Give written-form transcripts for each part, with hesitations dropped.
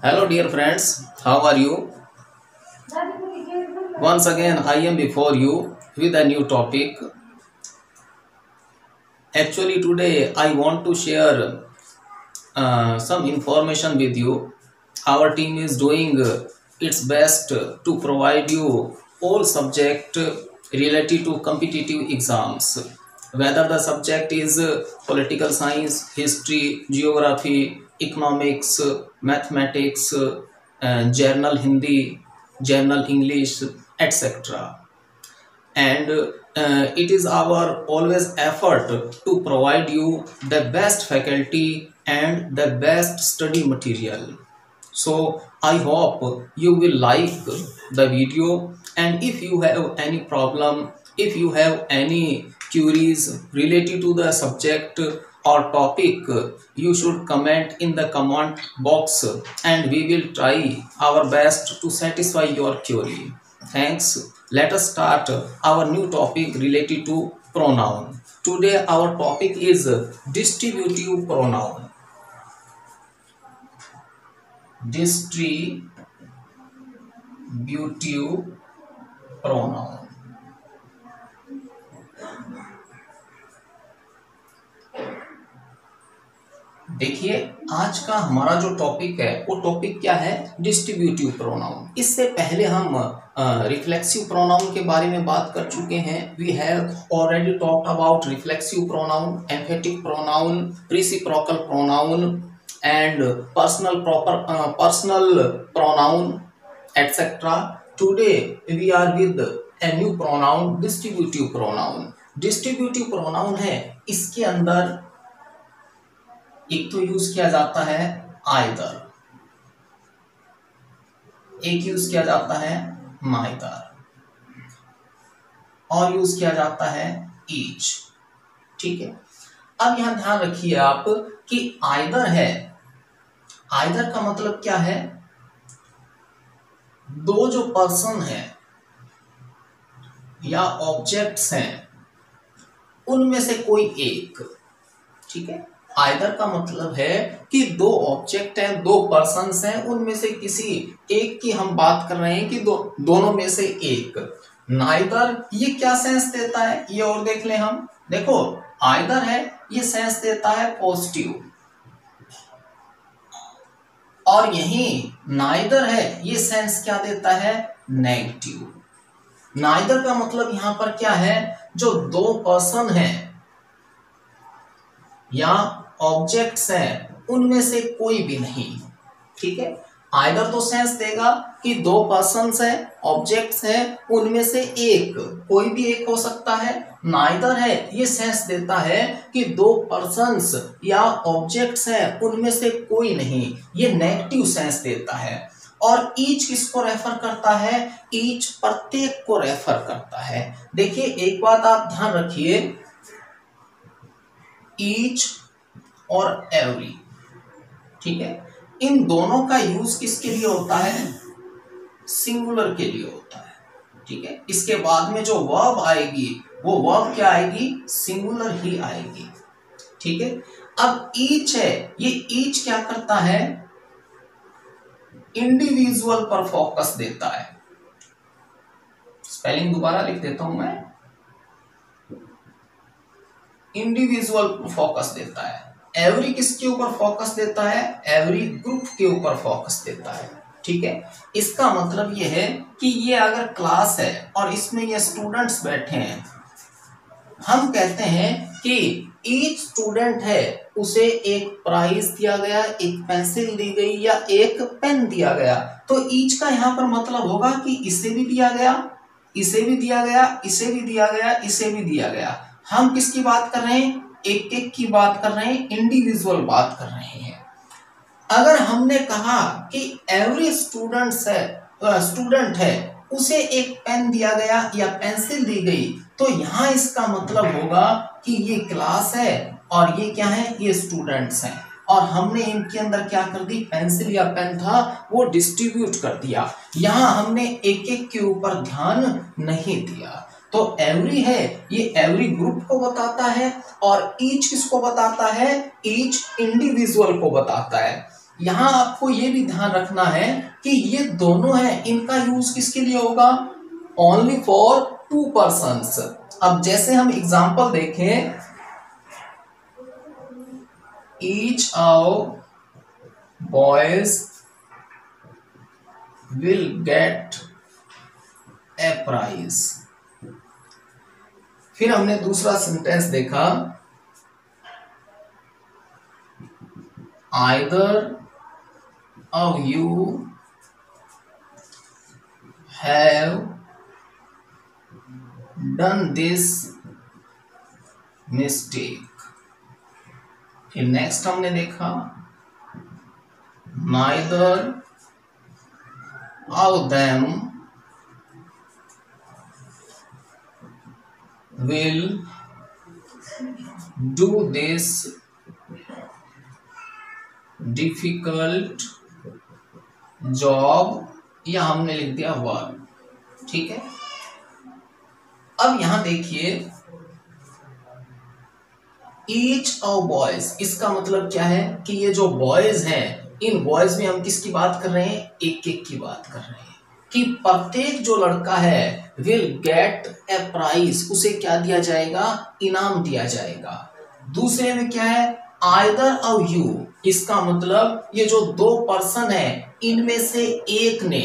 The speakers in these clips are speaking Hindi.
Hello dear friends, how are you? Once again I am before you with a new topic. Actually today I want to share some information with you. Our team is doing its best to provide you all subject related to competitive exams. Whether the subject is political science, history, geography, economics, mathematics, general Hindi, general English, etc. And it is our always effort to provide you the best faculty and the best study material. So I hope you will like the video, and if you have any problem, if you have any queries related to the subject or topic, you should comment in the comment box and we will try our best to satisfy your query. Thanks. Let us start our new topic related to pronoun. Today our topic is distributive pronoun. Distributive pronoun. देखिए आज का हमारा जो टॉपिक है वो टॉपिक क्या है, डिस्ट्रीब्यूटिव प्रोनाउन। इससे पहले हम रिफ्लेक्सिव प्रोनाउन के बारे में बात कर चुके हैं। We have already talked about reflexive pronoun, emphatic pronoun, reciprocal pronoun and personal pronoun etc. Today we are with a new pronoun, distributive pronoun. Distributive pronoun है, इसके अंदर एक तो यूज किया जाता है either, एक यूज किया जाता है neither और यूज किया जाता है each। ठीक है, अब यहां ध्यान रखिए आप कि either है, आइदर का मतलब क्या है, दो जो पर्सन है या ऑब्जेक्ट्स हैं उनमें से कोई एक। ठीक है, आइदर का मतलब है कि दो ऑब्जेक्ट हैं, दो पर्सन्स हैं, उनमें से किसी एक की हम बात कर रहे हैं कि दोनों में से एक। नाइदर ये क्या सेंस देता है, ये और देख लें हम। देखो आइदर है, ये सेंस देता है पॉजिटिव, और यही नाइदर है, ये सेंस क्या देता है, नेगेटिव। नाइदर का मतलब यहां पर क्या है, जो दो पर्सन हैं या ऑब्जेक्ट्स हैं उनमें से कोई भी नहीं। ठीक है, आइदर तो सेंस देगा कि दो पर्सन्स हैं, ऑब्जेक्ट्स हैं, उनमें से एक, कोई भी एक हो सकता है। नाइदर है, ये सेंस देता है कि दो पर्सन्स या ऑब्जेक्ट्स हैं उनमें से कोई नहीं, ये नेगेटिव सेंस देता है। और ईच किसको रेफर करता है, ईच प्रत्येक को रेफर करता है। देखिए एक बात आप ध्यान रखिए, ईच और एवरी, ठीक है, इन दोनों का यूज किसके लिए होता है, सिंगुलर के लिए होता है। ठीक है, इसके बाद में जो वर्ब आएगी वो वर्ब क्या आएगी, सिंगुलर ही आएगी। ठीक है, अब ईच है, ये ईच क्या करता है, इंडिविजुअल पर फोकस देता है। स्पेलिंग दोबारा लिख देता हूं मैं, इंडिविजुअल पर फोकस देता है। एवरी किसके ऊपर फोकस देता है, एवरी ग्रुप के ऊपर फोकस देता है। ठीक है, इसका मतलब यह है कि ये अगर क्लास है और इसमें ये स्टूडेंट्स बैठे हैं, हम कहते हैं कि ईच स्टूडेंट है उसे एक प्राइज दिया गया, एक पेंसिल दी गई या एक पेन दिया गया। तो ईच का यहां पर मतलब होगा कि इसे भी दिया गया, इसे भी दिया गया, इसे भी दिया गया, इसे भी दिया गया। हम किसकी बात कर रहे हैं, एक एक की बात कर रहे हैं, इंडिविजुअल बात कर रहे हैं। अगर हमने कहा कि एवरी स्टूडेंट है उसे एक पेन दिया गया या पेंसिल दी गई, तो यहां इसका मतलब होगा कि ये क्लास है और ये क्या है, ये स्टूडेंट्स हैं, और हमने इनके अंदर क्या कर दी, पेंसिल या पेन था वो डिस्ट्रीब्यूट कर दिया। यहां हमने एक एक के ऊपर ध्यान नहीं दिया। तो एवरी है, ये एवरी ग्रुप को बताता है, और ईच किसको बताता है, ईच इंडिविजुअल को बताता है। यहां आपको ये भी ध्यान रखना है कि ये दोनों है, इनका यूज किसके लिए होगा, ओनली फॉर टू पर्सन्स। अब जैसे हम एग्जांपल देखें, each of boys will get a prize. फिर हमने दूसरा सेंटेंस देखा, either of you have done this mistake. फिर नेक्स्ट हमने देखा, neither of them will do this difficult job, या हमने लिख दिया वर्क। ठीक है, अब यहां देखिए ईच ऑफ बॉयज, इसका मतलब क्या है कि ये जो बॉयज हैं, इन बॉयज में हम किसकी बात कर रहे हैं, एक एक की बात कर रहे हैं कि प्रत्येक जो लड़का है विल गेट ए प्राइज, उसे क्या दिया जाएगा, इनाम दिया जाएगा। दूसरे में क्या है, आइदर ऑफ यू, इसका मतलब ये जो दो पर्सन है इनमें से एक ने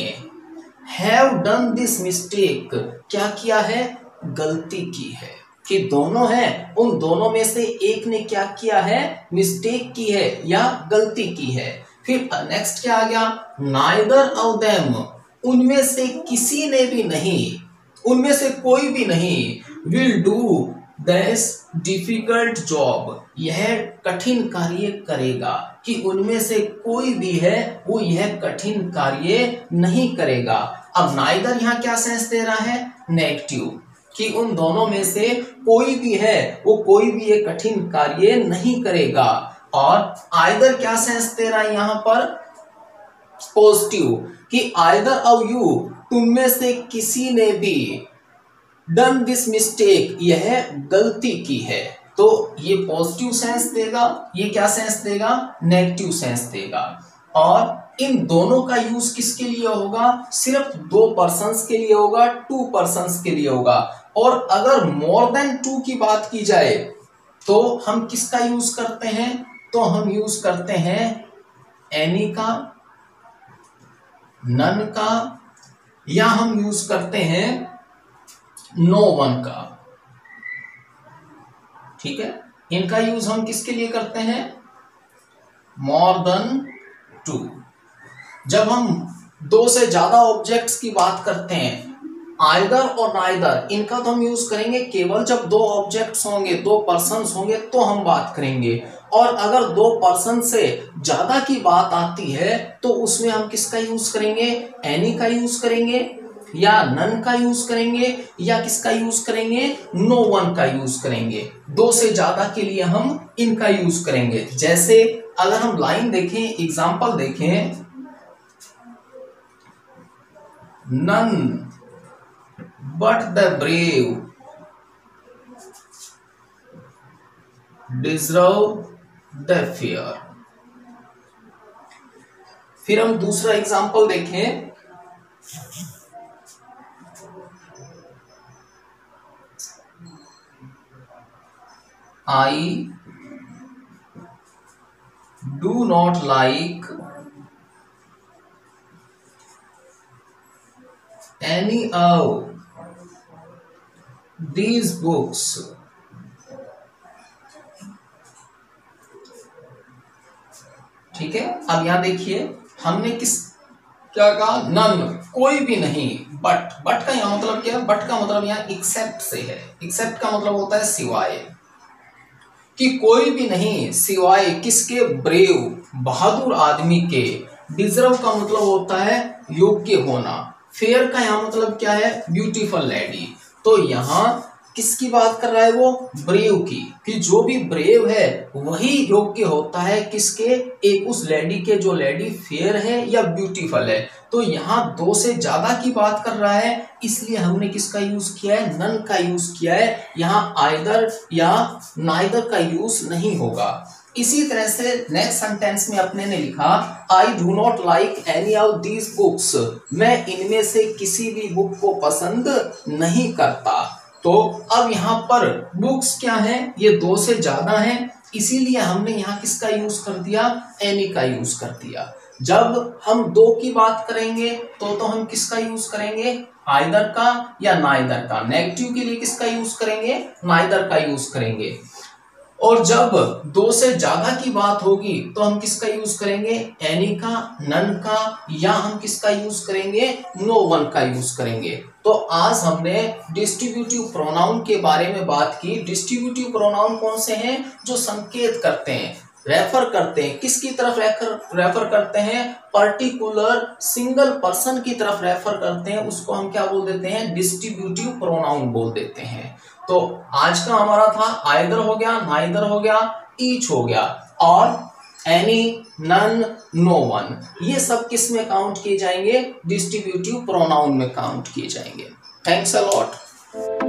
हैव डन दिस मिस्टेक, क्या किया है, गलती की है। कि दोनों हैं, उन दोनों में से एक ने क्या किया है, मिस्टेक की है या गलती की है। फिर नेक्स्ट क्या आ गया, नाइदर ऑफ देम, उनमें से किसी ने भी नहीं, उनमें से कोई भी नहीं, will do this difficult job, यह कठिन कार्य करेगा। कि उनमें से कोई भी है वो यह कठिन कार्य नहीं करेगा। अब नाइदर यहाँ क्या सेंस दे रहा है, नेगेटिव, कि उन दोनों में से कोई भी है वो कोई भी ये कठिन कार्य नहीं करेगा। और आइदर क्या सेंस दे रहा है यहाँ पर, पॉजिटिव, कि आइदर ऑफ यू, तुम में से किसी ने भी डन दिस मिस्टेक, यह गलती की है। तो ये पॉजिटिव सेंस देगा, ये क्या सेंस देगा, नेगेटिव सेंस देगा। और इन दोनों का यूज किसके लिए होगा, सिर्फ दो पर्सन्स के लिए होगा, टू पर्सन्स के लिए होगा। और अगर मोर देन टू की बात की जाए तो हम किसका यूज करते हैं, तो हम यूज करते हैं एनी का, नन का, या हम यूज करते हैं नो वन का। ठीक है, इनका यूज हम किसके लिए करते हैं, मोर देन टू। जब हम दो से ज्यादा ऑब्जेक्ट्स की बात करते हैं, आइदर और नाइदर, इनका तो हम यूज करेंगे केवल जब दो ऑब्जेक्ट्स होंगे, दो पर्सन्स होंगे तो हम बात करेंगे। और अगर दो पर्सन से ज्यादा की बात आती है तो उसमें हम किसका यूज करेंगे, एनी का यूज करेंगे, या नन का यूज करेंगे, या किसका यूज करेंगे, नो वन का यूज करेंगे। दो से ज्यादा के लिए हम इनका यूज करेंगे। जैसे अगर हम लाइन देखें, एग्जांपल देखें, none but the brave deserve the fair. फिर हम दूसरा एग्जांपल देखें, I do not like any of these books. ठीक है, अब यहां देखिए हमने क्या कहा, नन, कोई भी नहीं। बट का यहां मतलब क्या है, बट का मतलब यहां एक्सेप्ट से है। एक्सेप्ट का मतलब होता है सिवाय, कि कोई भी नहीं सिवाय किसके, ब्रेव, बहादुर आदमी के। डिजर्व का मतलब होता है योग्य होना। फेयर का यहाँ मतलब क्या है, ब्यूटीफुल लेडी। तो यहाँ किसकी बात कर रहा है वो, ब्रेव की, कि जो भी ब्रेव है वही योग्य होता है किसके, एक उस लेडी के जो लेडी फेयर है या ब्यूटीफुल है। तो यहाँ दो से ज्यादा की बात कर रहा है, इसलिए हमने किसका यूज किया है, नन का यूज किया है। यहाँ आइदर या नाइदर का यूज नहीं होगा। इसी तरह से नेक्स्ट सेंटेंस में अपने ने लिखा I do not like any of these books, मैं इनमें से किसी भी बुक को पसंद नहीं करता। तो अब यहाँ पर बुक्स क्या है, ये दो से ज्यादा है, इसीलिए हमने यहाँ किसका यूज कर दिया, एनी का यूज कर दिया। जब हम दो की बात करेंगे तो हम किसका यूज करेंगे, आइदर का या नाइदर का। नेगेटिव के लिए किसका यूज करेंगे, नाइदर का यूज करेंगे। और जब दो से ज्यादा की बात होगी तो हम किसका यूज करेंगे, एनी का, नन का, या हम किसका यूज करेंगे, नो वन का यूज करेंगे। तो आज हमने डिस्ट्रीब्यूटिव प्रोनाउन के बारे में बात की। डिस्ट्रीब्यूटिव प्रोनाउन कौन से हैं, जो संकेत करते हैं, रेफर करते हैं, किसकी तरफ रेफर करते हैं, पर्टिकुलर सिंगल पर्सन की तरफ रेफर करते हैं, उसको हम क्या बोल देते हैं, डिस्ट्रीब्यूटिव प्रोनाउन बोल देते हैं। तो आज का हमारा था आइदर हो गया, नाइदर हो गया, ईच हो गया, और एनी, नन, नो वन, ये सब किस में काउंट किए जाएंगे, डिस्ट्रीब्यूटिव प्रोनाउन में काउंट किए जाएंगे। Thanks a lot.